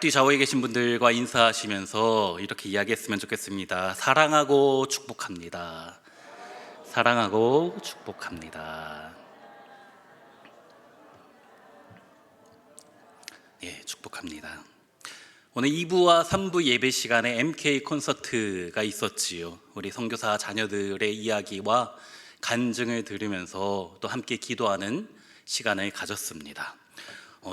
앞뒤 좌우에 계신 분들과 인사하시면서 이렇게 이야기했으면 좋겠습니다. 사랑하고 축복합니다. 사랑하고 축복합니다. 예, 축복합니다. 오늘 2부와 3부 예배 시간에 MK 콘서트가 있었지요. 우리 선교사 자녀들의 이야기와 간증을 들으면서 또 함께 기도하는 시간을 가졌습니다.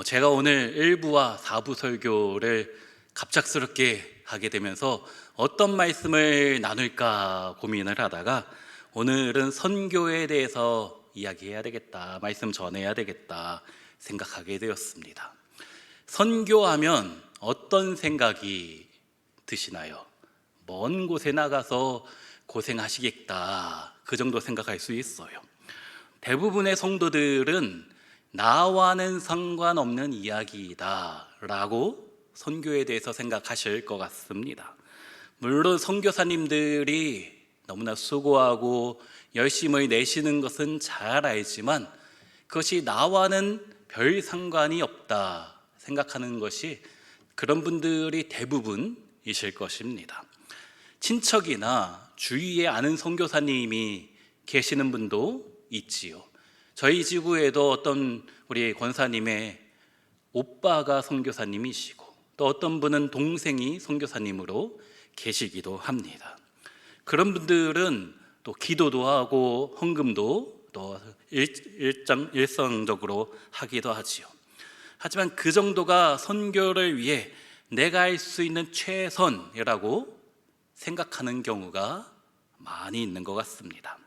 제가 오늘 1부와 4부 설교를 갑작스럽게 하게 되면서 어떤 말씀을 나눌까 고민을 하다가 오늘은 선교에 대해서 이야기해야 되겠다, 말씀 전해야 되겠다 생각하게 되었습니다. 선교하면 어떤 생각이 드시나요? 먼 곳에 나가서 고생하시겠다, 그 정도 생각할 수 있어요. 대부분의 성도들은 나와는 상관없는 이야기이다 라고 선교에 대해서 생각하실 것 같습니다. 물론 선교사님들이 너무나 수고하고 열심을 내시는 것은 잘 알지만 그것이 나와는 별 상관이 없다 생각하는 것이 그런 분들이 대부분이실 것입니다. 친척이나 주위에 아는 선교사님이 계시는 분도 있지요. 저희 지구에도 어떤 우리 권사님의 오빠가 선교사님이시고 또 어떤 분은 동생이 선교사님으로 계시기도 합니다. 그런 분들은 또 기도도 하고 헌금도 또 일상적으로 하기도 하지요. 하지만 그 정도가 선교를 위해 내가 할 수 있는 최선이라고 생각하는 경우가 많이 있는 것 같습니다.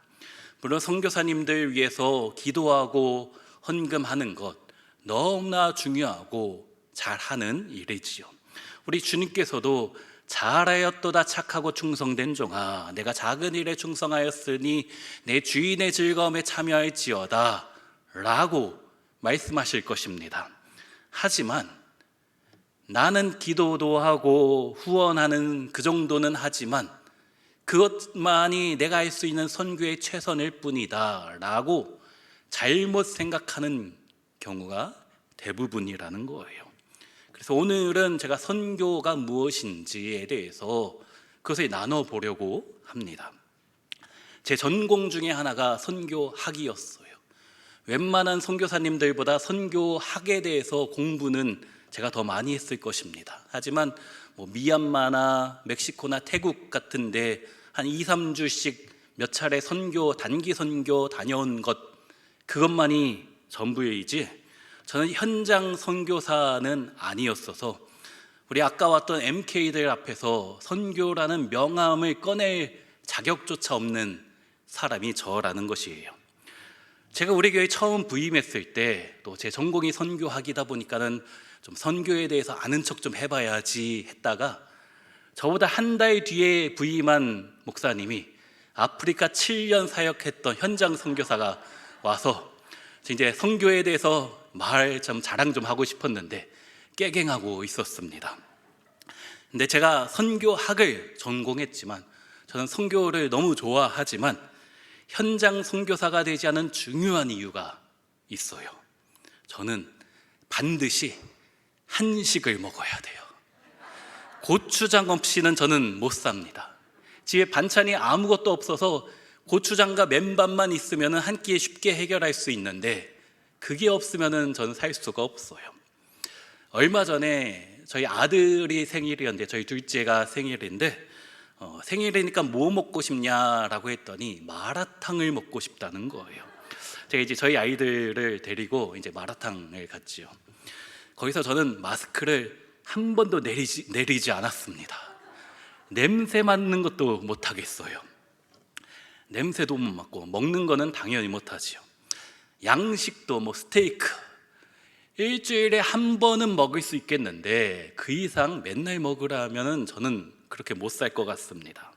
물론 선교사님들 위해서 기도하고 헌금하는 것 너무나 중요하고 잘하는 일이지요. 우리 주님께서도 잘하였도다 착하고 충성된 종아, 내가 작은 일에 충성하였으니 내 주인의 즐거움에 참여할지어다 라고 말씀하실 것입니다. 하지만 나는 기도도 하고 후원하는 그 정도는 하지만 그것만이 내가 할 수 있는 선교의 최선일 뿐이다 라고 잘못 생각하는 경우가 대부분이라는 거예요. 그래서 오늘은 제가 선교가 무엇인지에 대해서 그것을 나눠보려고 합니다. 제 전공 중에 하나가 선교학이었어요. 웬만한 선교사님들보다 선교학에 대해서 공부는 제가 더 많이 했을 것입니다. 하지만 미얀마나 멕시코나 태국 같은데 한 2, 3주씩 몇 차례 선교, 단기 선교 다녀온 것, 그것만이 전부이지 저는 현장 선교사는 아니었어서 우리 아까 왔던 MK들 앞에서 선교라는 명함을 꺼낼 자격조차 없는 사람이 저라는 것이에요. 제가 우리 교회 처음 부임했을 때 또 제 전공이 선교학이다 보니까는 좀 선교에 대해서 아는 척 좀 해봐야지 했다가 저보다 한 달 뒤에 부임한 목사님이 아프리카 7년 사역했던 현장 선교사가 와서 이제 선교에 대해서 자랑 좀 하고 싶었는데 깨갱하고 있었습니다. 근데 제가 선교학을 전공했지만 저는 선교를 너무 좋아하지만 현장 선교사가 되지 않은 중요한 이유가 있어요. 저는 반드시 한식을 먹어야 돼요. 고추장 없이는 저는 못 삽니다. 집에 반찬이 아무것도 없어서 고추장과 맨밥만 있으면 한 끼에 쉽게 해결할 수 있는데 그게 없으면 저는 살 수가 없어요. 얼마 전에 저희 아들이 생일이었는데 저희 둘째가 생일인데 생일이니까 뭐 먹고 싶냐라고 했더니 마라탕을 먹고 싶다는 거예요. 제가 이제 저희 아이들을 데리고 이제 마라탕을 갔지요. 거기서 저는 마스크를 한 번도 내리지 않았습니다. 냄새 맡는 것도 못 하겠어요. 냄새도 못 맡고 먹는 거는 당연히 못 하지요. 양식도 스테이크 일주일에 한 번은 먹을 수 있겠는데 그 이상 맨날 먹으라면 저는 그렇게 못 살 것 같습니다.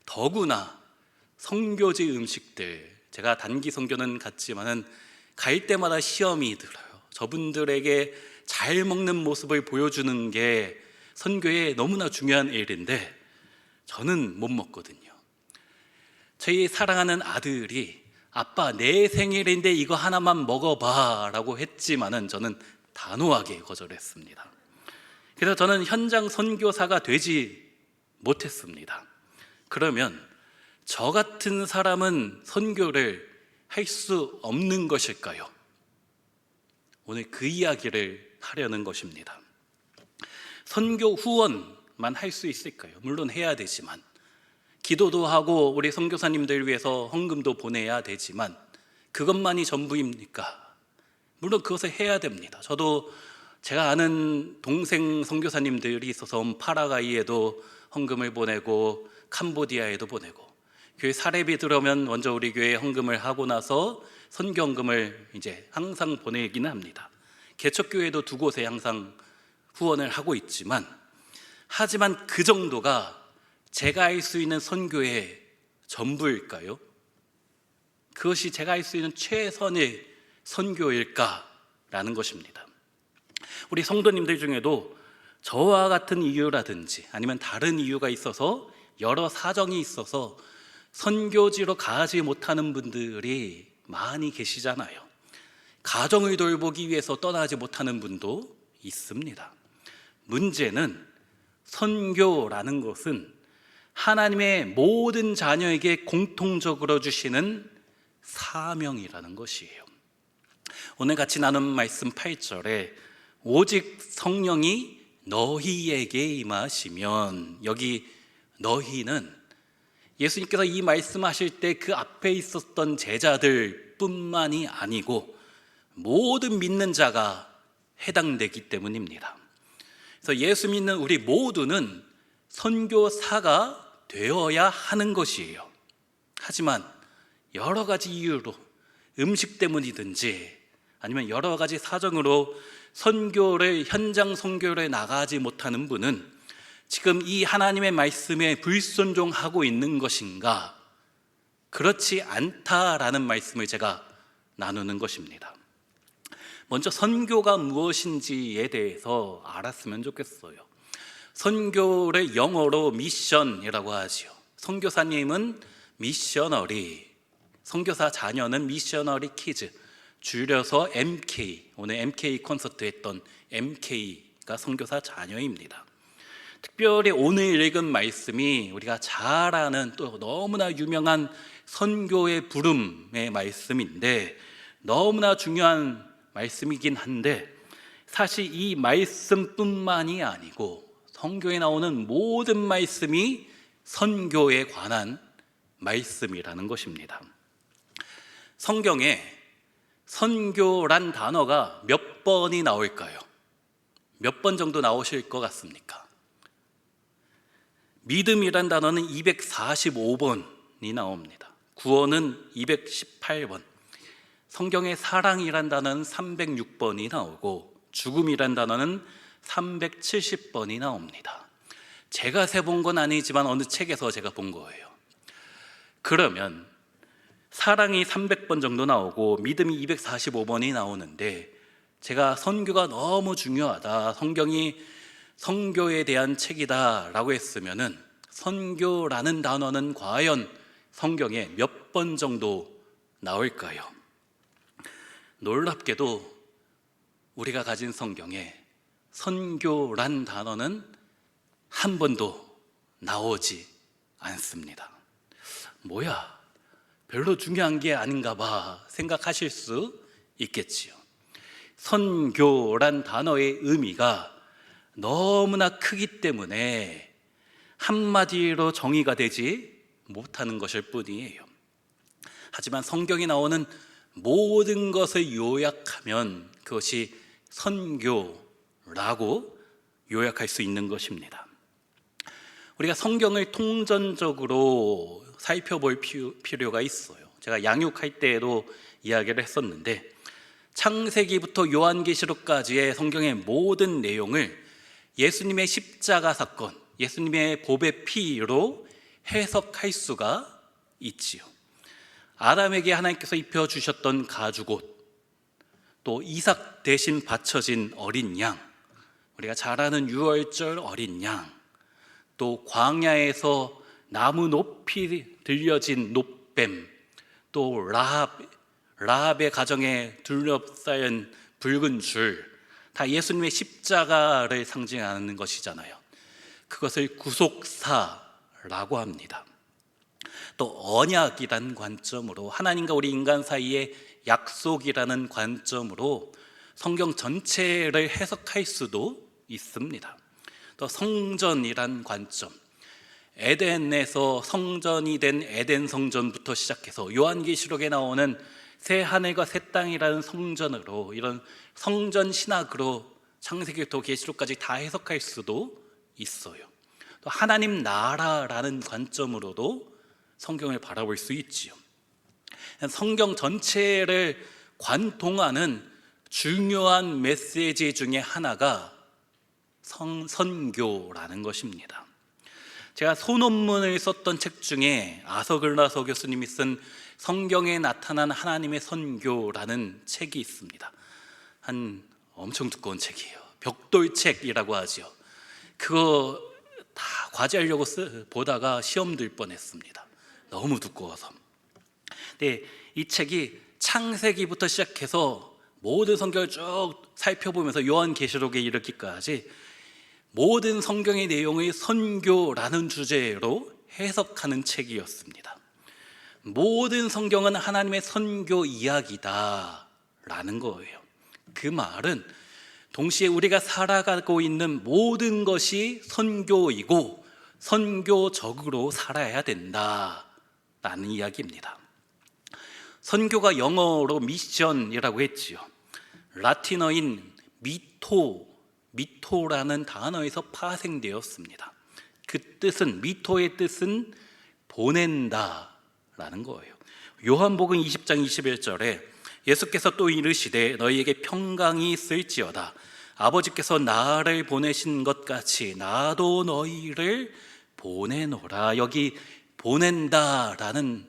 더구나 선교지 음식들, 제가 단기 선교는 갔지만은 갈 때마다 시험이 들어요. 저분들에게 잘 먹는 모습을 보여주는 게 선교에 너무나 중요한 일인데 저는 못 먹거든요. 저희 사랑하는 아들이 아빠 내 생일인데 이거 하나만 먹어봐 라고 했지만은 저는 단호하게 거절했습니다. 그래서 저는 현장 선교사가 되지 못했습니다. 그러면 저 같은 사람은 선교를 할 수 없는 것일까요? 오늘 그 이야기를 하려는 것입니다. 선교 후원만 할 수 있을까요? 물론 해야 되지만, 기도도 하고 우리 선교사님들 위해서 헌금도 보내야 되지만 그것만이 전부입니까? 물론 그것을 해야 됩니다. 저도 제가 아는 동생 선교사님들이 있어서 파라과이에도 헌금을 보내고 캄보디아에도 보내고, 교회 사례비 들어오면 먼저 우리 교회에 헌금을 하고 나서 선교헌금을 이제 항상 보내기는 합니다. 개척교회도 두 곳에 항상 후원을 하고 있지만, 하지만 그 정도가 제가 할 수 있는 선교의 전부일까요? 그것이 제가 할 수 있는 최선의 선교일까라는 것입니다. 우리 성도님들 중에도 저와 같은 이유라든지 아니면 다른 이유가 있어서, 여러 사정이 있어서 선교지로 가지 못하는 분들이 많이 계시잖아요. 가정을 돌보기 위해서 떠나지 못하는 분도 있습니다. 문제는 선교라는 것은 하나님의 모든 자녀에게 공통적으로 주시는 사명이라는 것이에요. 오늘 같이 나눈 말씀 8절에 오직 성령이 너희에게 임하시면, 여기 너희는 예수님께서 이 말씀하실 때 그 앞에 있었던 제자들 뿐만이 아니고 모든 믿는 자가 해당되기 때문입니다. 그래서 예수 믿는 우리 모두는 선교사가 되어야 하는 것이에요. 하지만 여러 가지 이유로, 음식 때문이든지 아니면 여러 가지 사정으로 현장 선교를 나가지 못하는 분은 지금 이 하나님의 말씀에 불순종하고 있는 것인가, 그렇지 않다라는 말씀을 제가 나누는 것입니다. 먼저 선교가 무엇인지에 대해서 알았으면 좋겠어요. 선교를 영어로 미션이라고 하지요. 선교사님은 미셔너리, 선교사 자녀는 미셔너리 키즈, 줄여서 MK, 오늘 MK 콘서트 했던 MK가 선교사 자녀입니다. 특별히 오늘 읽은 말씀이 우리가 잘 아는 또 너무나 유명한 선교의 부름의 말씀인데, 너무나 중요한 말씀이긴 한데, 사실 이 말씀뿐만이 아니고 성경에 나오는 모든 말씀이 선교에 관한 말씀이라는 것입니다. 성경에 선교란 단어가 몇 번이 나올까요? 몇 번 정도 나오실 것 같습니까? 믿음이란 단어는 245번이 나옵니다. 구원은 218번, 성경에 사랑이란 단어는 306번이 나오고 죽음이란 단어는 370번이 나옵니다. 제가 세본 건 아니지만 어느 책에서 제가 본 거예요. 그러면 사랑이 300번 정도 나오고 믿음이 245번이 나오는데, 제가 선교가 너무 중요하다, 성경이 선교에 대한 책이다 라고 했으면은 선교라는 단어는 과연 성경에 몇 번 정도 나올까요? 놀랍게도 우리가 가진 성경에 선교란 단어는 한 번도 나오지 않습니다. 뭐야, 별로 중요한 게 아닌가 봐 생각하실 수 있겠지요. 선교란 단어의 의미가 너무나 크기 때문에 한마디로 정의가 되지 못하는 것일 뿐이에요. 하지만 성경에 나오는 모든 것을 요약하면 그것이 선교라고 요약할 수 있는 것입니다. 우리가 성경을 통전적으로 살펴볼 필요가 있어요. 제가 양육할 때에도 이야기를 했었는데, 창세기부터 요한계시록까지의 성경의 모든 내용을 예수님의 십자가 사건, 예수님의 보배 피로 해석할 수가 있지요. 아담에게 하나님께서 입혀주셨던 가죽옷, 또 이삭 대신 바쳐진 어린 양, 우리가 잘 아는 유월절 어린 양, 또 광야에서 나무 높이 들려진 놋뱀, 또 라합의 가정에 둘러싸인 붉은 줄, 다 예수님의 십자가를 상징하는 것이잖아요. 그것을 구속사라고 합니다. 또 언약이라는 관점으로, 하나님과 우리 인간 사이의 약속이라는 관점으로 성경 전체를 해석할 수도 있습니다. 또 성전이란 관점, 에덴에서 성전이 된 에덴 성전부터 시작해서 요한계시록에 나오는 새 하늘과 새 땅이라는 성전으로, 이런 성전 신학으로 창세기부터 계시록까지 다 해석할 수도 있어요. 또 하나님 나라라는 관점으로도 성경을 바라볼 수 있지요. 성경 전체를 관통하는 중요한 메시지 중에 하나가 선교라는 것입니다. 제가 소논문을 썼던 책 중에 아서글라서 교수님이 쓴 성경에 나타난 하나님의 선교라는 책이 있습니다. 한 엄청 두꺼운 책이에요. 벽돌책이라고 하죠. 그거 다 과제하려고 보다가 시험 들 뻔했습니다. 너무 두꺼워서. 근데 이 책이 창세기부터 시작해서 모든 성경을 쭉 살펴보면서 요한계시록에 이르기까지 모든 성경의 내용을 선교라는 주제로 해석하는 책이었습니다. 모든 성경은 하나님의 선교 이야기다 라는 거예요. 그 말은 동시에 우리가 살아가고 있는 모든 것이 선교이고 선교적으로 살아야 된다 라는 이야기입니다. 선교가 영어로 미션이라고 했지요. 라틴어인 미토라는 단어에서 파생되었습니다. 그 뜻은, 미토의 뜻은 보낸다 라는 거예요. 요한복음 20장 21절에 예수께서 또 이르시되 너희에게 평강이 있을지어다. 아버지께서 나를 보내신 것 같이 나도 너희를 보내노라. 여기 보낸다 라는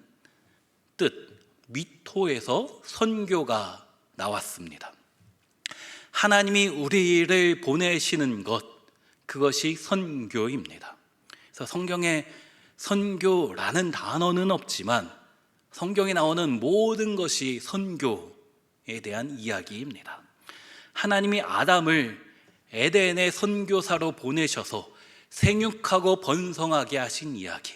뜻, 미토에서 선교가 나왔습니다. 하나님이 우리를 보내시는 것, 그것이 선교입니다. 그래서 성경에 선교라는 단어는 없지만 성경에 나오는 모든 것이 선교에 대한 이야기입니다. 하나님이 아담을 에덴의 선교사로 보내셔서 생육하고 번성하게 하신 이야기,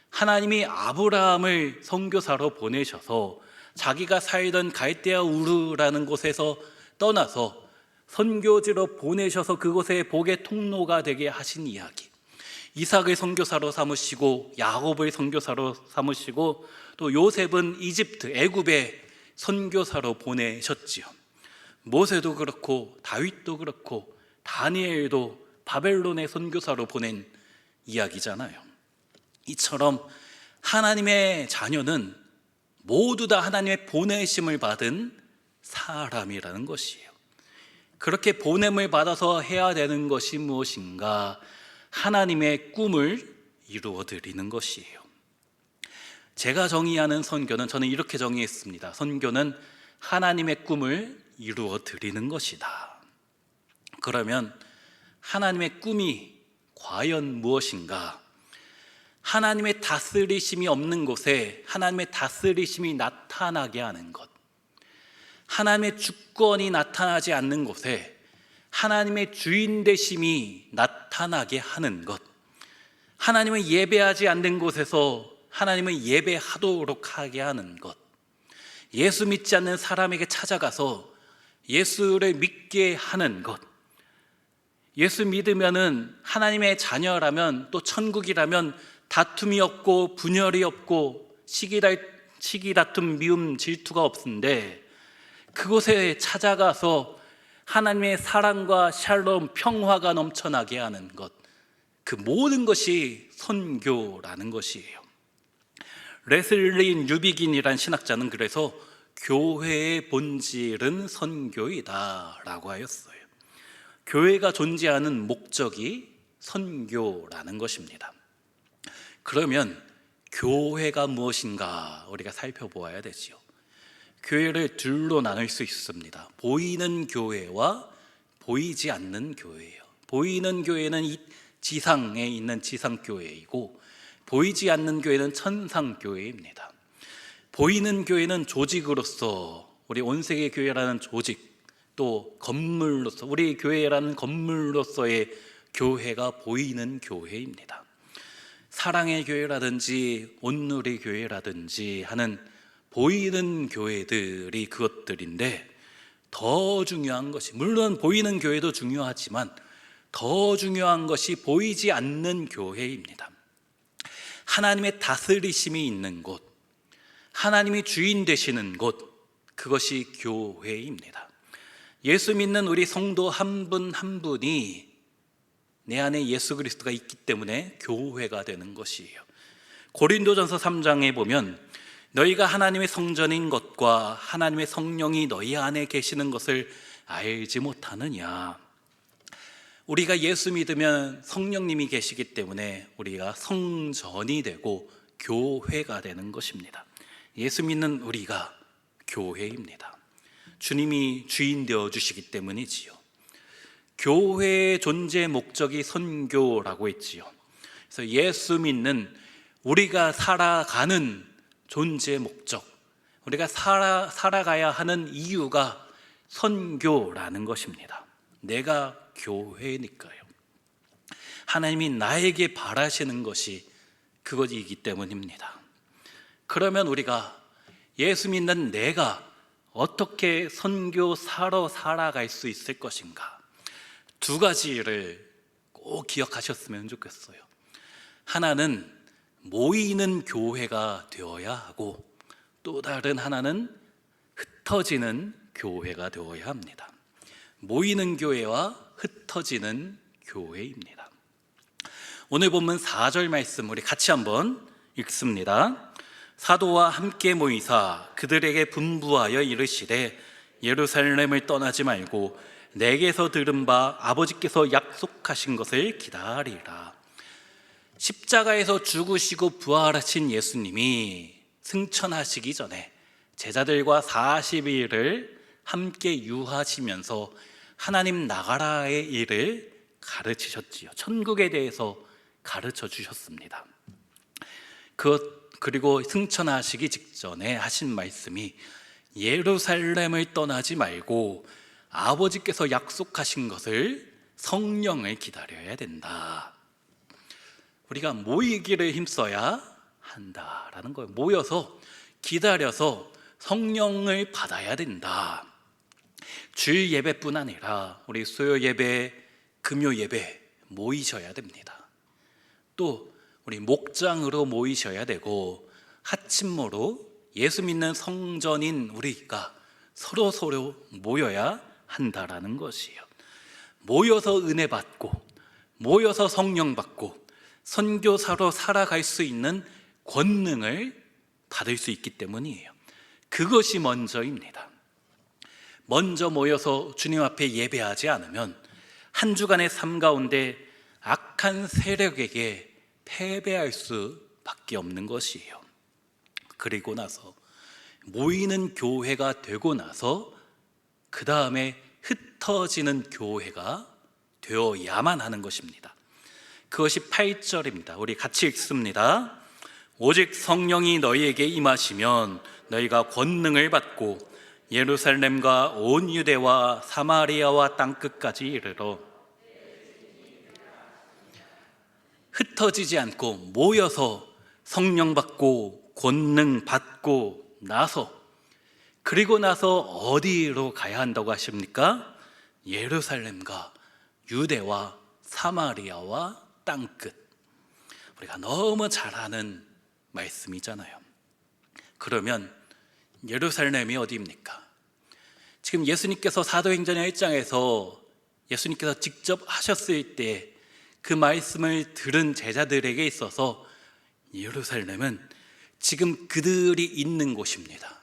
하나님이 아브라함을 선교사로 보내셔서 자기가 살던 갈대아 우르라는 곳에서 떠나서 선교지로 보내셔서 그곳에 복의 통로가 되게 하신 이야기, 이삭을 선교사로 삼으시고 야곱을 선교사로 삼으시고 또 요셉은 이집트, 애굽에 선교사로 보내셨지요. 모세도 그렇고 다윗도 그렇고 다니엘도 바벨론의 선교사로 보낸 이야기잖아요. 이처럼 하나님의 자녀는 모두 다 하나님의 보내심을 받은 사람이라는 것이에요. 그렇게 보냄을 받아서 해야 되는 것이 무엇인가? 하나님의 꿈을 이루어 드리는 것이에요. 제가 정의하는 선교는, 저는 이렇게 정의했습니다. 선교는 하나님의 꿈을 이루어 드리는 것이다. 그러면 하나님의 꿈이 과연 무엇인가? 하나님의 다스리심이 없는 곳에 하나님의 다스리심이 나타나게 하는 것, 하나님의 주권이 나타나지 않는 곳에 하나님의 주인 되심이 나타나게 하는 것, 하나님을 예배하지 않는 곳에서 하나님을 예배하도록 하게 하는 것, 예수 믿지 않는 사람에게 찾아가서 예수를 믿게 하는 것, 예수 믿으면은 하나님의 자녀라면, 또 천국이라면 다툼이 없고 분열이 없고 시기 다툼, 미움, 질투가 없는데 그곳에 찾아가서 하나님의 사랑과 샬롬, 평화가 넘쳐나게 하는 것, 그 모든 것이 선교라는 것이에요. 레슬리 뉴비긴이란 신학자는 그래서 교회의 본질은 선교이다 라고 하였어요. 교회가 존재하는 목적이 선교라는 것입니다. 그러면 교회가 무엇인가 우리가 살펴보아야 되지요. 교회를 둘로 나눌 수 있습니다. 보이는 교회와 보이지 않는 교회예요. 보이는 교회는 이 지상에 있는 지상교회이고, 보이지 않는 교회는 천상교회입니다. 보이는 교회는 조직으로서 우리 온세계 교회라는 조직, 또 건물로서, 우리 교회라는 건물로서의 교회가 보이는 교회입니다. 사랑의 교회라든지 온누리 교회라든지 하는 보이는 교회들이 그것들인데, 더 중요한 것이, 물론 보이는 교회도 중요하지만 더 중요한 것이 보이지 않는 교회입니다. 하나님의 다스리심이 있는 곳, 하나님이 주인 되시는 곳, 그것이 교회입니다. 예수 믿는 우리 성도 한 분 한 분이 내 안에 예수 그리스도가 있기 때문에 교회가 되는 것이에요. 고린도전서 3장에 보면 너희가 하나님의 성전인 것과 하나님의 성령이 너희 안에 계시는 것을 알지 못하느냐. 우리가 예수 믿으면 성령님이 계시기 때문에 우리가 성전이 되고 교회가 되는 것입니다. 예수 믿는 우리가 교회입니다. 주님이 주인 되어 주시기 때문이지요. 교회의 존재 목적이 선교라고 했지요. 그래서 예수 믿는 우리가 살아가는 존재 목적, 우리가 살아가야 하는 이유가 선교라는 것입니다. 내가 교회니까요. 하나님이 나에게 바라시는 것이 그것이기 때문입니다. 그러면 우리가 예수 믿는 내가 어떻게 선교사로 살아갈 수 있을 것인가? 두 가지를 꼭 기억하셨으면 좋겠어요. 하나는 모이는 교회가 되어야 하고, 또 다른 하나는 흩어지는 교회가 되어야 합니다. 모이는 교회와 흩어지는 교회입니다. 오늘 본문 4절 말씀 우리 같이 한번 읽습니다. 사도와 함께 모이사 그들에게 분부하여 이르시되 예루살렘을 떠나지 말고 내게서 들은 바 아버지께서 약속하신 것을 기다리라. 십자가에서 죽으시고 부활하신 예수님이 승천하시기 전에 제자들과 40일을 함께 유하시면서 하나님 나라의 일을 가르치셨지요. 천국에 대해서 가르쳐 주셨습니다. 그리고 승천하시기 직전에 하신 말씀이 예루살렘을 떠나지 말고 아버지께서 약속하신 것을, 성령을 기다려야 된다. 우리가 모이기를 힘써야 한다라는 거예요. 모여서 기다려서 성령을 받아야 된다. 주일 예배뿐 아니라 우리 수요 예배, 금요 예배 모이셔야 됩니다. 또 우리 목장으로 모이셔야 되고, 합침모로 예수 믿는 성전인 우리가 서로 모여야 한다라는 것이에요. 모여서 은혜 받고, 모여서 성령 받고, 선교사로 살아갈 수 있는 권능을 받을 수 있기 때문이에요. 그것이 먼저입니다. 먼저 모여서 주님 앞에 예배하지 않으면 한 주간의 삶 가운데 악한 세력에게 패배할 수밖에 없는 것이에요. 그리고 나서 모이는 교회가 되고 나서 그 다음에 흩어지는 교회가 되어야만 하는 것입니다. 그것이 8절입니다. 우리 같이 읽습니다. 오직 성령이 너희에게 임하시면 너희가 권능을 받고 예루살렘과 온 유대와 사마리아와 땅끝까지 이르러. 흩어지지 않고 모여서 성령 받고 권능 받고 나서, 그리고 나서 어디로 가야 한다고 하십니까? 예루살렘과 유대와 사마리아와 땅끝. 우리가 너무 잘 아는 말씀이잖아요. 그러면 예루살렘이 어디입니까? 지금 예수님께서 사도행전 1장에서 예수님께서 직접 하셨을 때 그 말씀을 들은 제자들에게 있어서 예루살렘은 지금 그들이 있는 곳입니다.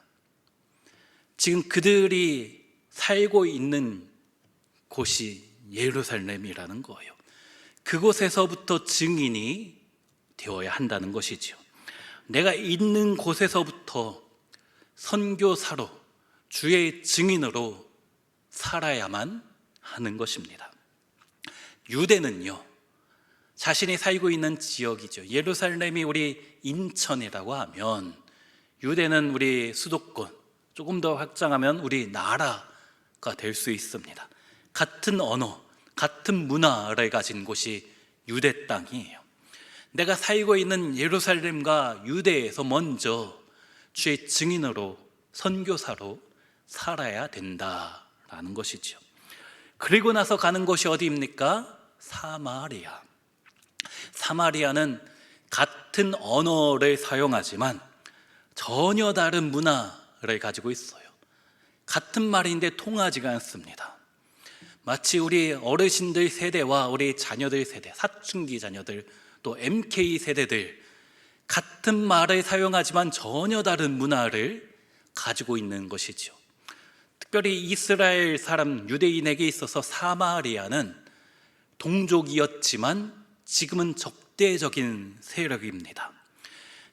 지금 그들이 살고 있는 곳이 예루살렘이라는 거예요. 그곳에서부터 증인이 되어야 한다는 것이죠. 내가 있는 곳에서부터 선교사로, 주의 증인으로 살아야만 하는 것입니다. 유대는요, 자신이 살고 있는 지역이죠. 예루살렘이 우리 인천이라고 하면 유대는 우리 수도권, 조금 더 확장하면 우리 나라, 나라가 될 수 있습니다. 같은 언어, 같은 문화를 가진 곳이 유대 땅이에요. 내가 살고 있는 예루살렘과 유대에서 먼저 주의 증인으로, 선교사로 살아야 된다라는 것이죠. 그리고 나서 가는 곳이 어디입니까? 사마리아. 사마리아는 같은 언어를 사용하지만 전혀 다른 문화를 가지고 있어요. 같은 말인데 통하지가 않습니다. 마치 우리 어르신들 세대와 우리 자녀들 세대, 사춘기 자녀들, 또 MK 세대들, 같은 말을 사용하지만 전혀 다른 문화를 가지고 있는 것이죠. 특별히 이스라엘 사람, 유대인에게 있어서 사마리아는 동족이었지만 지금은 적대적인 세력입니다.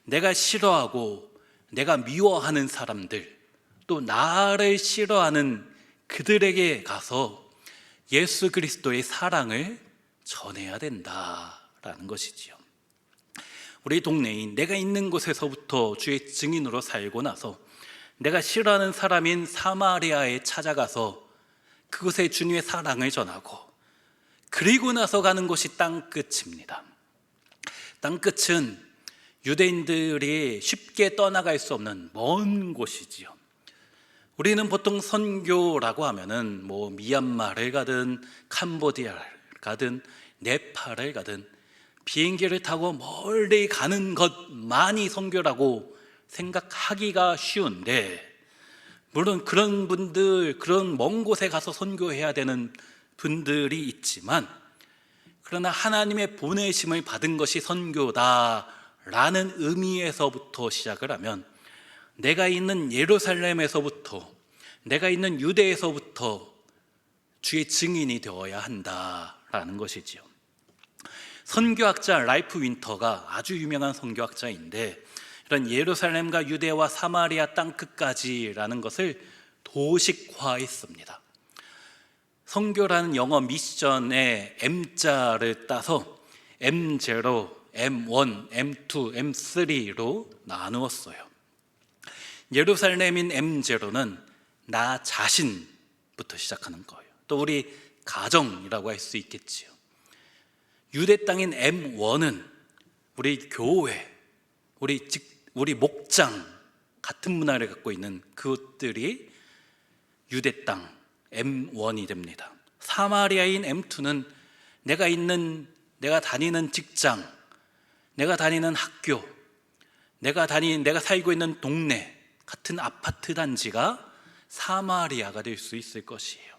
내가 싫어하고 내가 미워하는 사람들, 또 나를 싫어하는 그들에게 가서 예수 그리스도의 사랑을 전해야 된다라는 것이지요. 우리 동네인 내가 있는 곳에서부터 주의 증인으로 살고 나서 내가 싫어하는 사람인 사마리아에 찾아가서 그곳에 주님의 사랑을 전하고, 그리고 나서 가는 곳이 땅끝입니다. 땅끝은 유대인들이 쉽게 떠나갈 수 없는 먼 곳이지요. 우리는 보통 선교라고 하면은 미얀마를 가든 캄보디아를 가든 네팔을 가든 비행기를 타고 멀리 가는 것만이 선교라고 생각하기가 쉬운데, 물론 그런 분들, 그런 먼 곳에 가서 선교해야 되는 분들이 있지만, 그러나 하나님의 보내심을 받은 것이 선교다라는 의미에서부터 시작을 하면 내가 있는 예루살렘에서부터, 내가 있는 유대에서부터 주의 증인이 되어야 한다라는 것이지요. 선교학자 라이프 윈터가 아주 유명한 선교학자인데, 이런 예루살렘과 유대와 사마리아 땅끝까지라는 것을 도식화했습니다. 선교라는 영어 미션의 M자를 따서 M0, M1, M2, M3로 나누었어요. 예루살렘인 M0는 나 자신부터 시작하는 거예요. 또 우리 가정이라고 할 수 있겠지요. 유대 땅인 M1은 우리 교회, 우리 목장, 같은 문화를 갖고 있는 그것들이 유대 땅 M1이 됩니다. 사마리아인 M2는 내가 다니는 직장, 내가 다니는 학교, 내가 살고 있는 동네, 같은 아파트 단지가 사마리아가 될 수 있을 것이에요.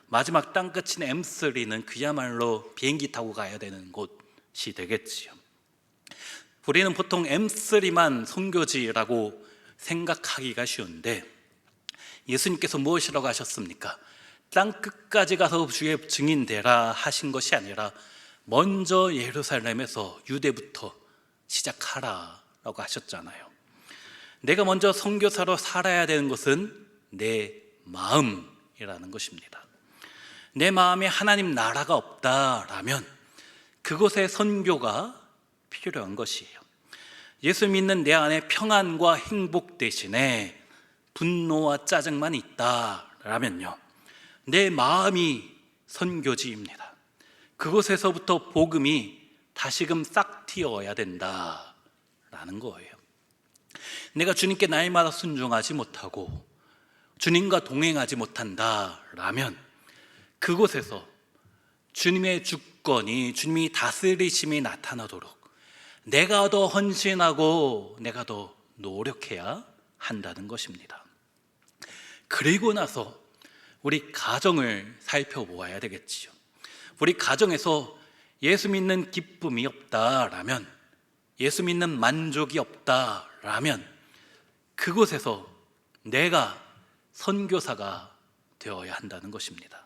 마지막 땅끝인 M3는 그야말로 비행기 타고 가야 되는 곳이 되겠지요. 우리는 보통 M3만 선교지라고 생각하기가 쉬운데, 예수님께서 무엇이라고 하셨습니까? 땅끝까지 가서 주의 증인 되라 하신 것이 아니라 먼저 예루살렘에서 유대부터 시작하라라고 하셨잖아요. 내가 먼저 선교사로 살아야 되는 것은 내 마음이라는 것입니다. 내 마음에 하나님 나라가 없다라면 그곳에 선교가 필요한 것이에요. 예수 믿는 내 안에 평안과 행복 대신에 분노와 짜증만 있다라면요, 내 마음이 선교지입니다. 그곳에서부터 복음이 다시금 싹 튀어야 된다라는 거예요. 내가 주님께 날마다 순종하지 못하고 주님과 동행하지 못한다라면 그곳에서 주님의 주권이, 주님이 다스리심이 나타나도록 내가 더 헌신하고 내가 더 노력해야 한다는 것입니다. 그리고 나서 우리 가정을 살펴보아야 되겠지요. 우리 가정에서 예수 믿는 기쁨이 없다라면, 예수 믿는 만족이 없다라면 그곳에서 내가 선교사가 되어야 한다는 것입니다.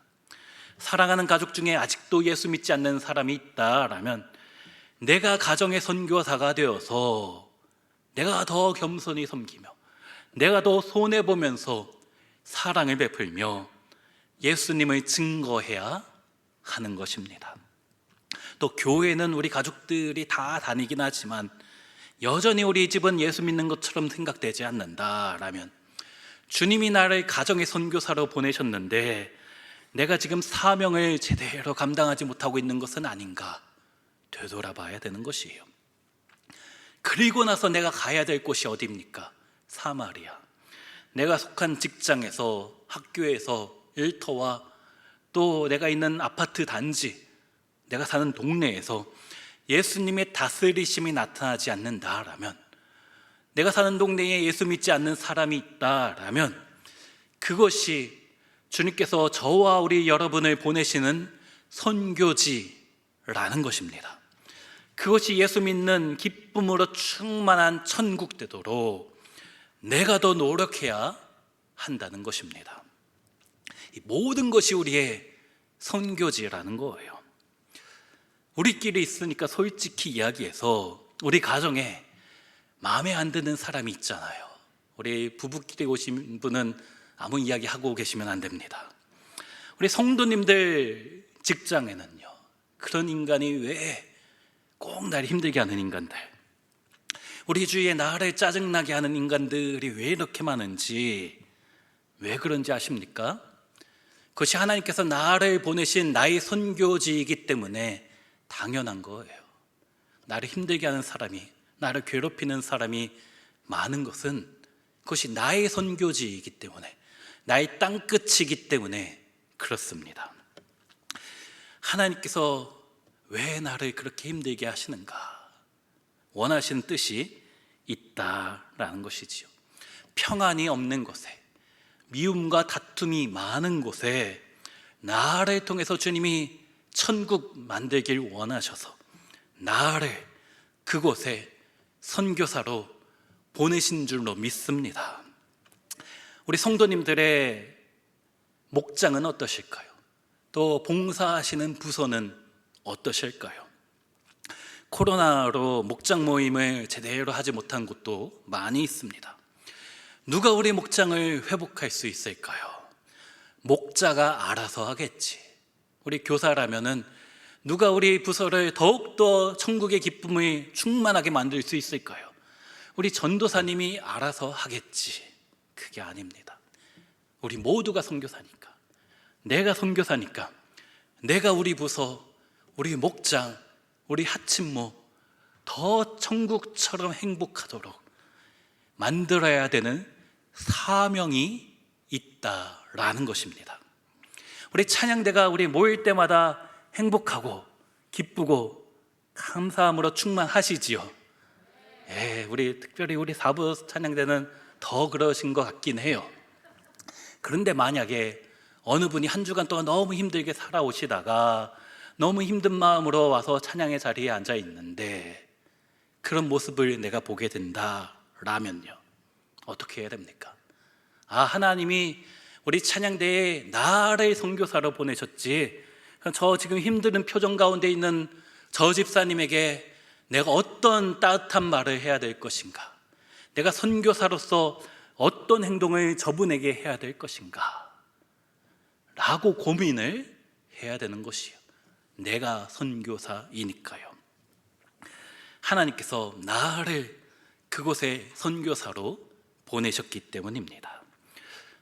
사랑하는 가족 중에 아직도 예수 믿지 않는 사람이 있다라면 내가 가정의 선교사가 되어서 내가 더 겸손히 섬기며 내가 더 손해보면서 사랑을 베풀며 예수님을 증거해야 하는 것입니다. 또 교회는 우리 가족들이 다 다니긴 하지만 여전히 우리 집은 예수 믿는 것처럼 생각되지 않는다라면 주님이 나를 가정의 선교사로 보내셨는데 내가 지금 사명을 제대로 감당하지 못하고 있는 것은 아닌가 되돌아봐야 되는 것이에요. 그리고 나서 내가 가야 될 곳이 어디입니까? 사마리아. 내가 속한 직장에서, 학교에서, 일터와 또 내가 있는 아파트 단지, 내가 사는 동네에서 예수님의 다스리심이 나타나지 않는다라면, 내가 사는 동네에 예수 믿지 않는 사람이 있다라면 그것이 주님께서 저와 우리 여러분을 보내시는 선교지라는 것입니다. 그것이 예수 믿는 기쁨으로 충만한 천국 되도록 내가 더 노력해야 한다는 것입니다. 이 모든 것이 우리의 선교지라는 거예요. 우리끼리 있으니까 솔직히 이야기해서 우리 가정에 마음에 안 드는 사람이 있잖아요. 우리 부부끼리 오신 분은 아무 이야기 하고 계시면 안 됩니다. 우리 성도님들 직장에는요, 그런 인간이 왜 꼭 나를 힘들게 하는 인간들, 우리 주위에 나를 짜증나게 하는 인간들이 왜 이렇게 많은지, 왜 그런지 아십니까? 그것이 하나님께서 나를 보내신 나의 선교지이기 때문에 당연한 거예요. 나를 힘들게 하는 사람이, 나를 괴롭히는 사람이 많은 것은 그것이 나의 선교지이기 때문에, 나의 땅끝이기 때문에 그렇습니다. 하나님께서 왜 나를 그렇게 힘들게 하시는가? 원하시는 뜻이 있다라는 것이지요. 평안이 없는 곳에, 미움과 다툼이 많은 곳에 나를 통해서 주님이 천국 만들길 원하셔서 나를 그곳에 선교사로 보내신 줄로 믿습니다. 우리 성도님들의 목장은 어떠실까요? 또 봉사하시는 부서는 어떠실까요? 코로나로 목장 모임을 제대로 하지 못한 곳도 많이 있습니다. 누가 우리 목장을 회복할 수 있을까요? 목자가 알아서 하겠지. 우리 교사라면은 누가 우리 부서를 더욱더 천국의 기쁨을 충만하게 만들 수 있을까요? 우리 전도사님이 알아서 하겠지. 그게 아닙니다. 우리 모두가 선교사니까, 내가 선교사니까, 내가 우리 부서, 우리 목장, 우리 하친모 더 천국처럼 행복하도록 만들어야 되는 사명이 있다라는 것입니다. 우리 찬양대가 우리 모일 때마다 행복하고 기쁘고 감사함으로 충만하시지요. 우리 특별히 우리 사부 찬양대는 더 그러신 것 같긴 해요. 그런데 만약에 어느 분이 한 주간 동안 너무 힘들게 살아오시다가 너무 힘든 마음으로 와서 찬양의 자리에 앉아 있는데 그런 모습을 내가 보게 된다라면요, 어떻게 해야 됩니까? 하나님이 우리 찬양대에 나를 선교사로 보내셨지, 저 지금 힘든 표정 가운데 있는 저 집사님에게 내가 어떤 따뜻한 말을 해야 될 것인가, 내가 선교사로서 어떤 행동을 저분에게 해야 될 것인가 라고 고민을 해야 되는 것이요, 내가 선교사이니까요. 하나님께서 나를 그곳에 선교사로 보내셨기 때문입니다.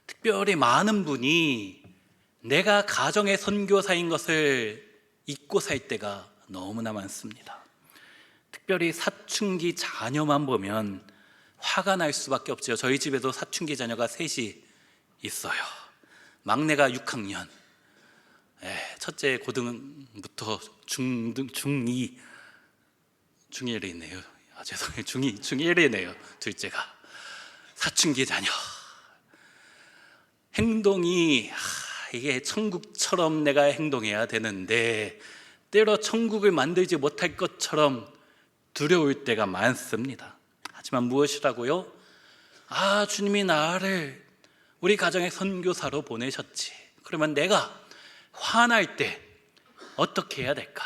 특별히 많은 분이 내가 가정의 선교사인 것을 잊고 살 때가 너무나 많습니다. 특별히 사춘기 자녀만 보면 화가 날 수밖에 없죠. 저희 집에도 사춘기 자녀가 셋이 있어요. 막내가 6학년, 첫째 고등부터 중2, 중1이네요. 죄송해요. 중1이네요. 둘째가 사춘기 자녀. 행동이 이게 천국처럼 내가 행동해야 되는데 때로 천국을 만들지 못할 것처럼 두려울 때가 많습니다. 하지만 무엇이라고요? 주님이 나를 우리 가정의 선교사로 보내셨지. 그러면 내가 화날 때 어떻게 해야 될까?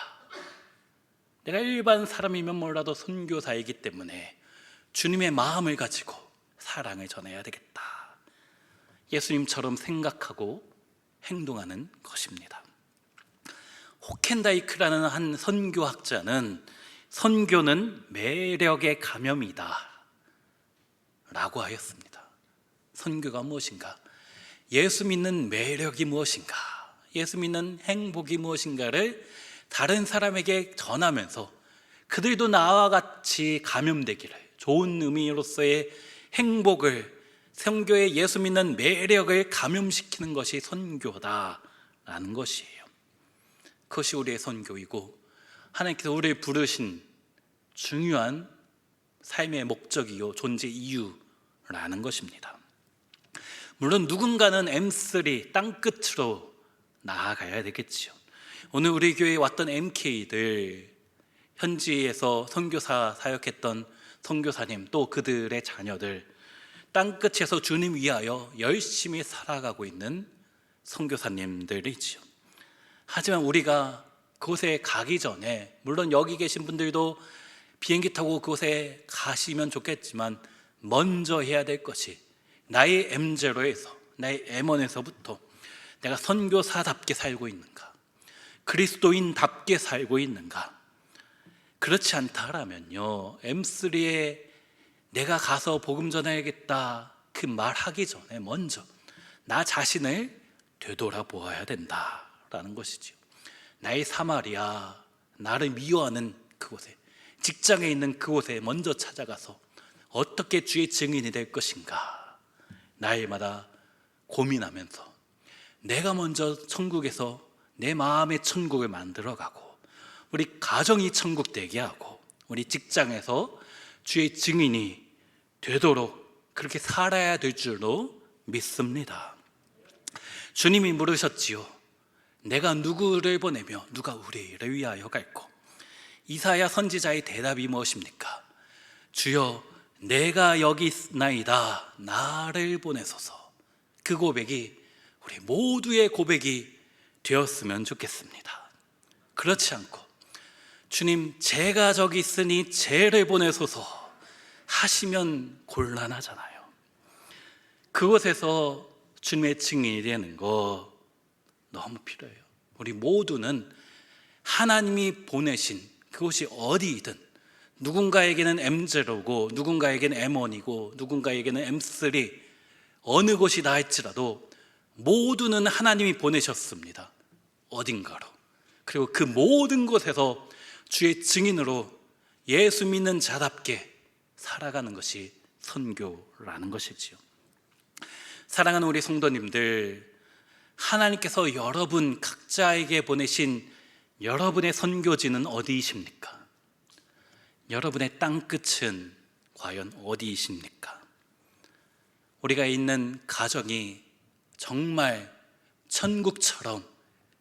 내가 일반 사람이면 몰라도 선교사이기 때문에 주님의 마음을 가지고 사랑을 전해야 되겠다. 예수님처럼 생각하고 행동하는 것입니다. 호켄다이크라는 한 선교학자는 선교는 매력의 감염이다 라고 하였습니다. 선교가 무엇인가? 예수 믿는 매력이 무엇인가? 예수 믿는 행복이 무엇인가를 다른 사람에게 전하면서 그들도 나와 같이 감염되기를, 좋은 의미로서의 행복을, 선교의 예수 믿는 매력을 감염시키는 것이 선교다라는 것이에요. 그것이 우리의 선교이고 하나님께서 우리를 부르신 중요한 삶의 목적이요 존재 이유라는 것입니다. 물론 누군가는 M3 땅끝으로 나아가야 되겠지요. 오늘 우리 교회에 왔던 MK들, 현지에서 선교사 사역했던 선교사님, 또 그들의 자녀들, 땅끝에서 주님 위하여 열심히 살아가고 있는 선교사님들이지요. 하지만 우리가 그곳에 가기 전에, 물론 여기 계신 분들도 비행기 타고 그곳에 가시면 좋겠지만 먼저 해야 될 것이 나의 M0에서, 나의 M1에서부터 내가 선교사답게 살고 있는가, 그리스도인답게 살고 있는가. 그렇지 않다라면요, M3에 내가 가서 복음 전해야겠다 그 말하기 전에 먼저 나 자신을 되돌아보아야 된다라는 것이죠. 나의 사마리아, 나를 미워하는 그곳에, 직장에 있는 그곳에 먼저 찾아가서 어떻게 주의 증인이 될 것인가 날마다 고민하면서 내가 먼저 천국에서 내 마음의 천국을 만들어가고, 우리 가정이 천국 되게 하고, 우리 직장에서 주의 증인이 되도록 그렇게 살아야 될 줄로 믿습니다. 주님이 물으셨지요. 내가 누구를 보내며 누가 우리를 위하여 갈고? 이사야 선지자의 대답이 무엇입니까? 주여, 내가 여기 있나이다, 나를 보내소서. 그 고백이 우리 모두의 고백이 되었으면 좋겠습니다. 그렇지 않고 주님, 제가 저기 있으니 쟤를 보내소서 하시면 곤란하잖아요. 그곳에서 주님의 증인이 되는 거 너무 필요해요. 우리 모두는 하나님이 보내신 그곳이 어디이든, 누군가에게는 M0고 누군가에게는 M1이고 누군가에게는 M3, 어느 곳이다 할지라도 모두는 하나님이 보내셨습니다. 어딘가로. 그리고 그 모든 곳에서 주의 증인으로 예수 믿는 자답게 살아가는 것이 선교라는 것이지요. 사랑하는 우리 성도님들, 하나님께서 여러분 각자에게 보내신 여러분의 선교지는 어디이십니까? 여러분의 땅끝은 과연 어디이십니까? 우리가 있는 가정이 정말 천국처럼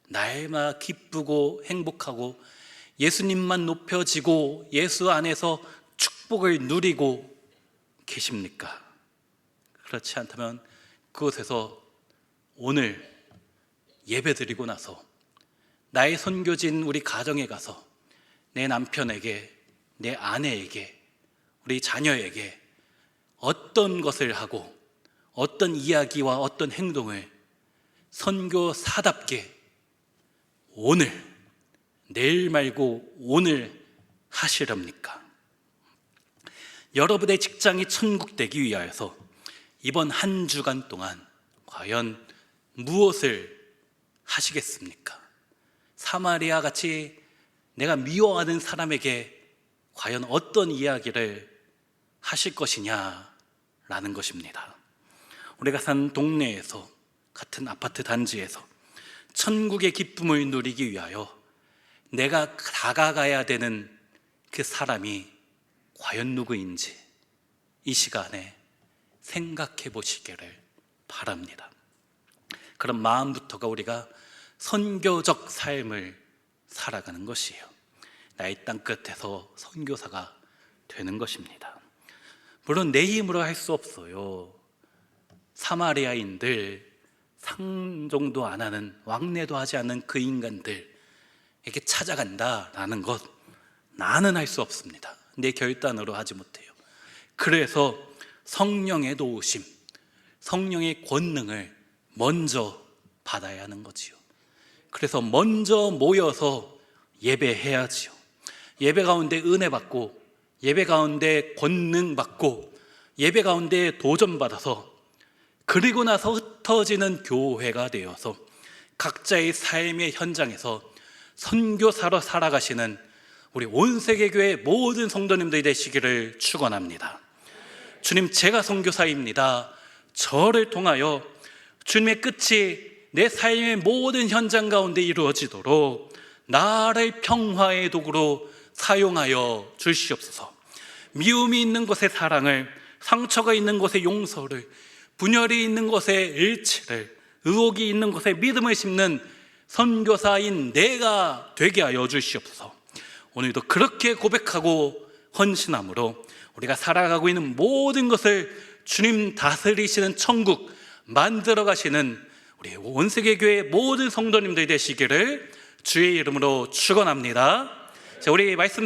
날마다 기쁘고 행복하고 예수님만 높여지고 예수 안에서 축복을 누리고 계십니까? 그렇지 않다면 그곳에서 오늘 예배드리고 나서 나의 선교진 우리 가정에 가서 내 남편에게, 내 아내에게, 우리 자녀에게 어떤 것을 하고 어떤 이야기와 어떤 행동을 선교사답게 오늘, 내일 말고 오늘 하시렵니까? 여러분의 직장이 천국 되기 위하여서 이번 한 주간 동안 과연 무엇을 하시겠습니까? 사마리아 같이 내가 미워하는 사람에게 과연 어떤 이야기를 하실 것이냐라는 것입니다. 우리가 산 동네에서, 같은 아파트 단지에서 천국의 기쁨을 누리기 위하여 내가 다가가야 되는 그 사람이 과연 누구인지 이 시간에 생각해 보시기를 바랍니다. 그런 마음부터가 우리가 선교적 삶을 살아가는 것이에요. 나의 땅끝에서 선교사가 되는 것입니다. 물론 내 힘으로 할 수 없어요. 사마리아인들, 상종도 안 하는, 왕래도 하지 않는 그 인간들에게 찾아간다라는 것, 나는 할 수 없습니다. 내 결단으로 하지 못해요. 그래서 성령의 도우심, 성령의 권능을 먼저 받아야 하는 거지요. 그래서 먼저 모여서 예배해야지요. 예배 가운데 은혜 받고, 예배 가운데 권능 받고, 예배 가운데 도전 받아서 그리고 나서 흩어지는 교회가 되어서 각자의 삶의 현장에서 선교사로 살아가시는 우리 온 세계 교회 모든 성도님들이 되시기를 축원합니다. 주님, 제가 선교사입니다. 저를 통하여 주님의 끝이 내 삶의 모든 현장 가운데 이루어지도록 나를 평화의 도구로 사용하여 주시옵소서. 미움이 있는 곳에 사랑을, 상처가 있는 곳에 용서를, 분열이 있는 곳에 일치를, 의혹이 있는 곳에 믿음을 심는 선교사인 내가 되게 하여 주시옵소서. 오늘도 그렇게 고백하고 헌신함으로 우리가 살아가고 있는 모든 것을 주님 다스리시는 천국 만들어 가시는 우리 온 세계 교회 모든 성도님들 되시기를 주의 이름으로 축원합니다. 자, 우리 말씀